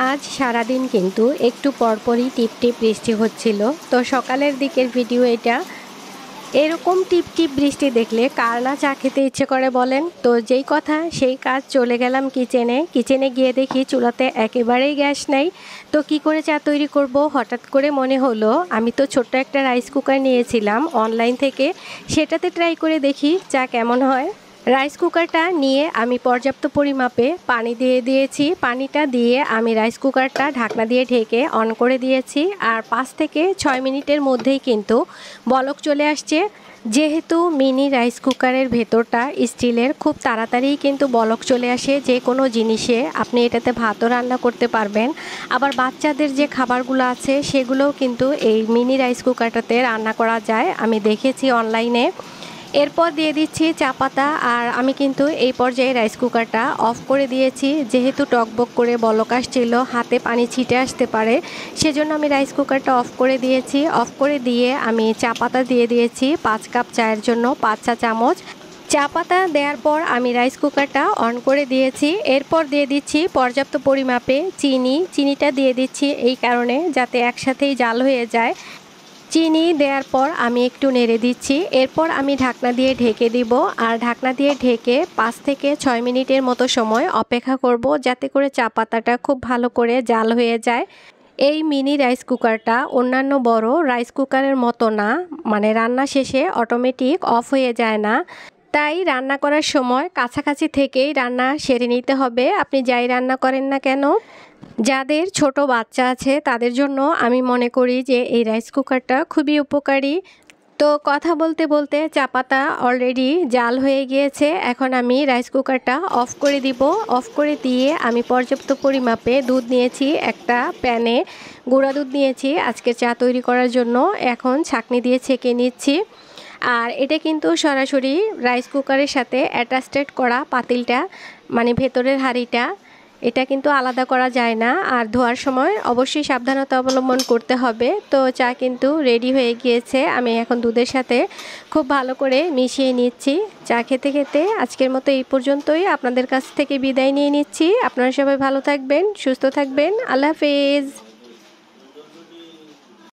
আজ সারাদিন কিন্তু একটু পরপরই টিপটিপ বৃষ্টি হচ্ছিল। তো সকালের দিকের ভিডিও এটা। এরকম টিপটিপ বৃষ্টি দেখলে কার না চা খেতে ইচ্ছে করে বলেন? তো যেই কথা সেই কাজ, চলে গেলাম কিচেনে গিয়ে দেখি চুলাতে একেবারেই গ্যাস নাই। তো কি করে চা তৈরি করব হঠাৎ করে মনে হলো, আমি তো ছোট্ট একটা রাইস কুকার নিয়েছিলাম অনলাইন থেকে, সেটাতে ট্রাই করে দেখি চা কেমন হয়। রাইস কুকারটা নিয়ে আমি পর্যাপ্ত পরিমাপে পানি দিয়ে দিয়েছি। পানিটা দিয়ে আমি রাইস কুকারটা ঢাকনা দিয়ে ঢেকে অন করে দিয়েছি। আর 5 থেকে 6 মিনিটের মধ্যেই কিন্তু বলক চলে আসছে। যেহেতু মিনি রাইস কুকারের ভেতরটা স্টিলের, খুব তাড়াতাড়ি কিন্তু বলক চলে আসে যে কোনো জিনিসে। আপনি এটাতে ভাতও রান্না করতে পারবেন, আবার বাচ্চাদের যে খাবারগুলো আছে সেগুলোও কিন্তু এই মিনি রাইস কুকারটাতে রান্না করা যায়, আমি দেখেছি অনলাইনে। এরপর দিয়ে দিচ্ছি চা পাতা। আর আমি কিন্তু এই পর্যায়ে রাইস কুকারটা অফ করে দিয়েছি, যেহেতু টকবক করে বলক আসছিল, হাতে পানি ছিটে আসতে পারে, সেজন্য আমি রাইস কুকারটা অফ করে দিয়েছি। অফ করে দিয়ে আমি চা পাতা দিয়ে দিয়েছি 5 কাপ চায়ের জন্য 5 চা চামচ। চা পাতা দেওয়ার পর আমি রাইস কুকারটা অন করে দিয়েছি। এরপর দিয়ে দিচ্ছি পর্যাপ্ত পরিমাপে চিনিটা দিয়ে দিচ্ছি এই কারণে যাতে একসাথেই জাল হয়ে যায়। চিনি দেওয়ার পর আমি একটু নেড়ে দিচ্ছি। এরপর আমি ঢাকনা দিয়ে ঢেকে দিব। আর ঢাকনা দিয়ে ঢেকে 5 থেকে 6 মিনিটের মতো সময় অপেক্ষা করব, যাতে করে চা পাতাটা খুব ভালো করে জাল হয়ে যায়। এই মিনি রাইস কুকারটা অন্যান্য বড় রাইস কুকারের মতো না, মানে রান্না শেষে অটোমেটিক অফ হয়ে যায় না। তাই রান্না করার সময় কাছাকাছি থেকেই রান্না সেরে নিতে হবে, আপনি যাই রান্না করেন না কেন। যাদের ছোট বাচ্চা আছে তাদের জন্য আমি মনে করি যে এই রাইস কুকারটা খুবই উপকারী। তো কথা বলতে বলতে চা পাতা অলরেডি জাল হয়ে গিয়েছে। এখন আমি রাইস কুকারটা অফ করে দিব। অফ করে দিয়ে আমি পর্যাপ্ত পরিমাপে দুধ নিয়েছি, একটা প্যানে গুঁড়া দুধ নিয়েছি আজকে চা তৈরি করার জন্য। এখন ছাঁকনি দিয়ে ছেঁকে নিচ্ছি। আর এটা কিন্তু সরাসরি রাইস কুকারের সাথে অ্যাটাচড করা পাতিলটা, মানে ভেতরের হাঁড়িটা, এটা কিন্তু আলাদা করা যায় না। আর ধোয়ার সময় অবশ্যই সাবধানতা অবলম্বন করতে হবে। তো চা কিন্তু রেডি হয়ে গিয়েছে। আমি এখন দুধের সাথে খুব ভালো করে মিশিয়ে নিচ্ছি। চা খেতে খেতে আজকের মতো এই পর্যন্তই, আপনাদের কাছ থেকে বিদায় নিয়ে নিচ্ছি। আপনারা সবাই ভালো থাকবেন, সুস্থ থাকবেন। আল্লাহ হাফেজ।